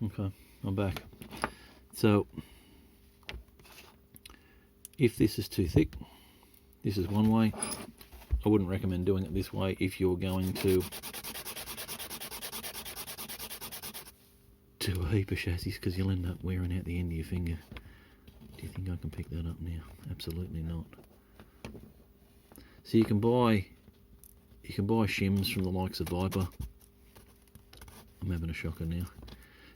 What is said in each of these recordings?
Okay, I'm back. So, if this is too thick, this is one way. I wouldn't recommend doing it this way if you're going to a heap of chassis, because you'll end up wearing out the end of your finger. Do you think I can pick that up now? Absolutely not. So you can buy shims from the likes of Viper. I'm having a shocker now.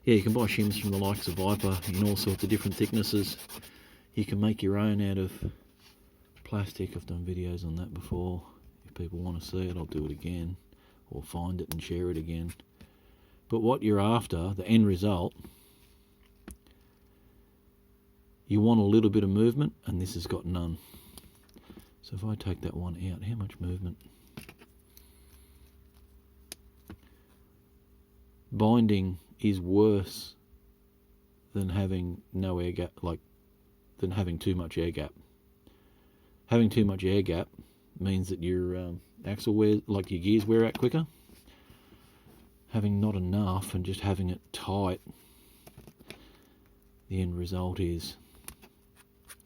Yeah, you can buy shims from the likes of Viper in all sorts of different thicknesses. You can make your own out of plastic. I've done videos on that before. If people want to see it, I'll do it again, or find it and share it again. But what you're after, the end result, you want a little bit of movement, and this has got none. So if I take that one out, how much movement? Binding is worse than having no air gap, than having too much air gap. Having too much air gap means that your axle wears, your gears wear out quicker. Having not enough and just having it tight, the end result is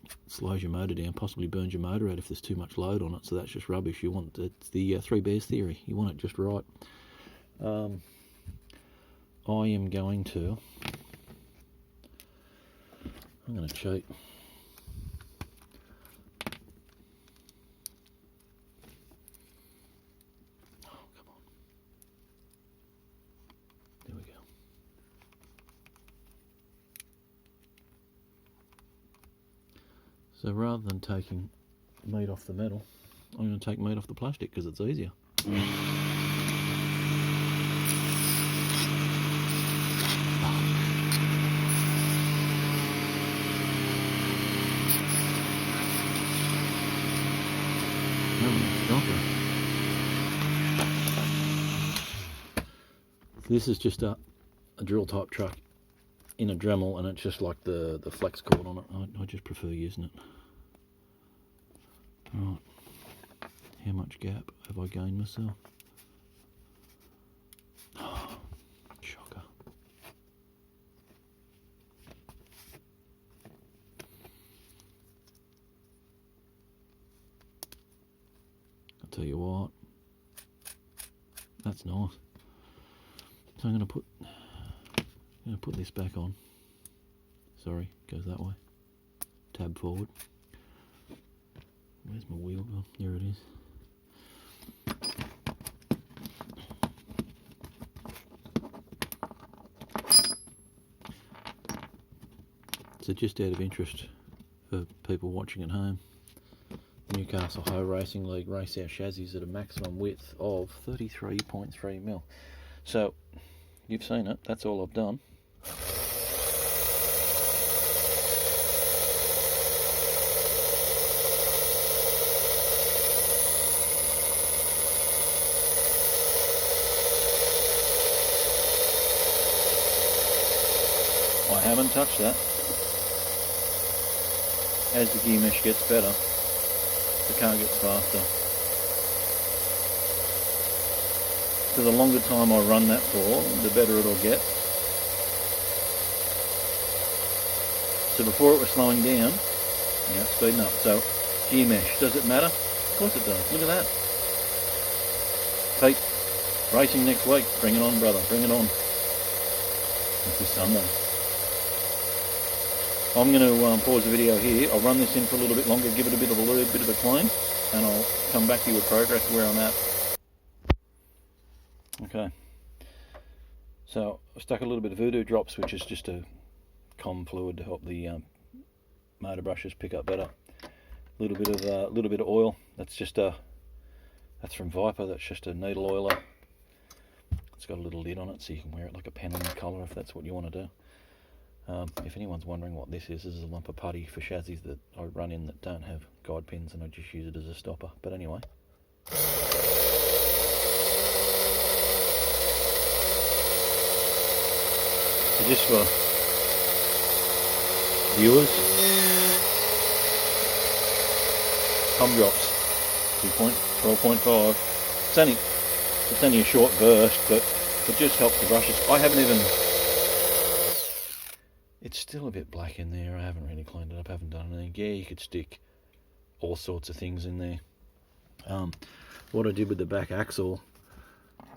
it slows your motor down, possibly burns your motor out if there's too much load on it. So that's just rubbish. You want, it's the Three Bears theory. You want it just right. I am going to. I'm going to cheat. So rather than taking meat off the metal, I'm going to take meat off the plastic because it's easier. So this is just a drill type truck in a Dremel, and it's just like the flex cord on it. I just prefer using it. Right, how much gap have I gained myself? Oh, shocker. I'll tell you what, that's nice. So I'm going to put this back on. Sorry, goes that way. Tab forward. Where's my wheel gone? Here it is. So just out of interest for people watching at home, Newcastle Hoe Racing League race our chassis at a maximum width of 33.3 mil. So you've seen it, that's all I've done. I haven't touched that. As the gear mesh gets better, the car gets faster. So the longer time I run that for, the better it'll get. So before it was slowing down, now it's speeding up. So gear mesh, does it matter? Of course it does. Look at that. Pete, racing next week. Bring it on, brother. Bring it on. This is Sunday. I'm going to pause the video here. I'll run this in for a little bit longer, give it a bit of a lube, bit of a clean, and I'll come back to you with progress where I'm at. Okay. So I stuck a little bit of Voodoo Drops, which is just a com fluid to help the motor brushes pick up better. A little bit of oil. That's from Viper. That's just a needle oiler. It's got a little lid on it, so you can wear it like a pen on your collar if that's what you want to do. If anyone's wondering what this is a lump of putty for chassis that I run in that don't have guide pins, and I just use it as a stopper. But anyway. So just for viewers, thumb drops, 12.5. It's only a short burst, but it just helps the brushes. I haven't even It's still a bit black in there. I haven't really cleaned it up, haven't done anything. Yeah, you could stick all sorts of things in there. What I did with the back axle,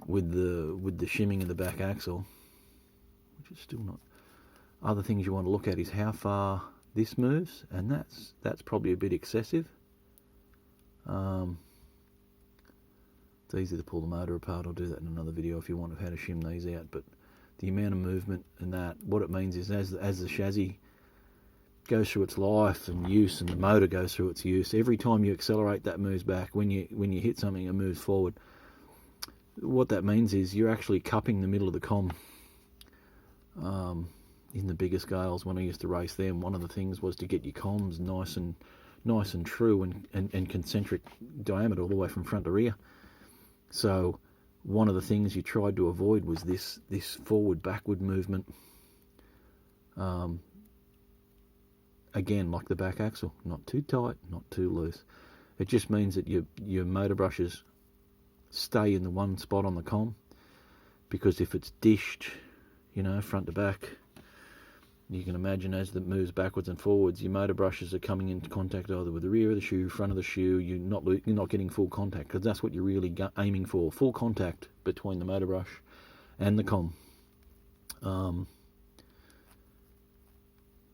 with the shimming of the back axle, which is still not. Other things you want to look at is how far this moves, and that's probably a bit excessive. It's easy to pull the motor apart. I'll do that in another video if you want how to shim these out. But the amount of movement and that, what it means is as the chassis goes through its life and use, and the motor goes through its use, every time you accelerate, that moves back. When you hit something, it moves forward. What that means is you're actually cupping the middle of the com. In the bigger scales, when I used to race them, one of the things was to get your comms nice and true and concentric diameter all the way from front to rear. So one of the things you tried to avoid was this forward backward movement. Again, like the back axle, not too tight, not too loose. It just means that your motor brushes stay in the one spot on the com, because if it's dished, front to back, you can imagine as it moves backwards and forwards, your motor brushes are coming into contact either with the rear of the shoe, front of the shoe. You're not getting full contact, because that's what you're really aiming for: full contact between the motor brush and the com.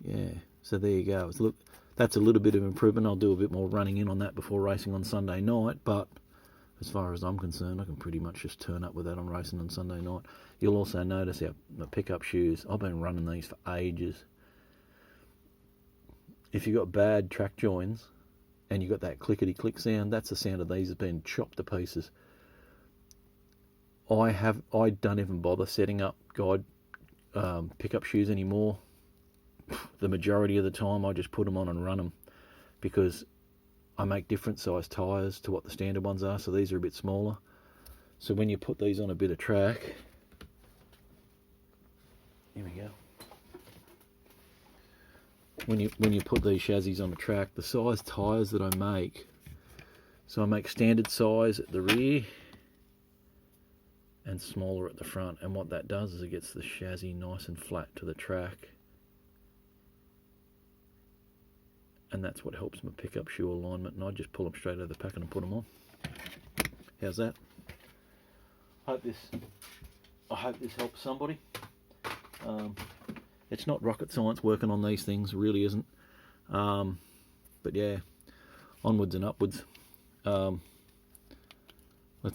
Yeah, so there you go. Look, that's a little bit of improvement. I'll do a bit more running in on that before racing on Sunday night, but as far as I'm concerned, I can pretty much just turn up with that on racing on Sunday night. You'll also notice my pickup shoes, I've been running these for ages. If you've got bad track joins and you've got that clickety-click sound, that's the sound of these has been chopped to pieces. I don't even bother setting up guide pickup shoes anymore. The majority of the time I just put them on and run them, because I make different size tyres to what the standard ones are, so these are a bit smaller. So when you put these on a bit of track, here we go. When you put these chassis on the track, the size tyres that I make, so I make standard size at the rear and smaller at the front, and what that does is it gets the chassis nice and flat to the track. And that's what helps my pickup shoe alignment, and I just pull them straight out of the packet and put them on. How's that? I hope this helps somebody. It's not rocket science working on these things, really isn't. But yeah, onwards and upwards. Let's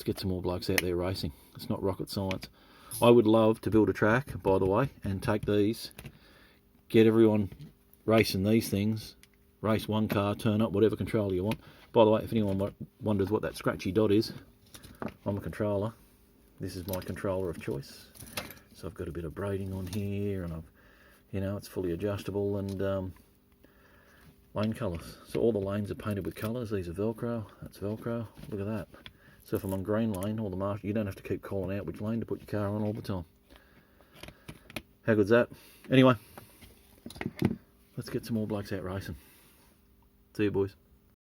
get some more blokes out there racing. It's not rocket science. I would love to build a track, by the way, and take these, get everyone racing these things. Race one car, turn up, whatever controller you want. By the way, if anyone wonders what that scratchy dot is, I'm a controller. This is my controller of choice. So I've got a bit of braiding on here, and it's fully adjustable, and lane colours. So all the lanes are painted with colours. These are Velcro. That's Velcro. Look at that. So if I'm on green lane, all the marshals, you don't have to keep calling out which lane to put your car on all the time. How good's that? Anyway, let's get some more blokes out racing. See you, boys.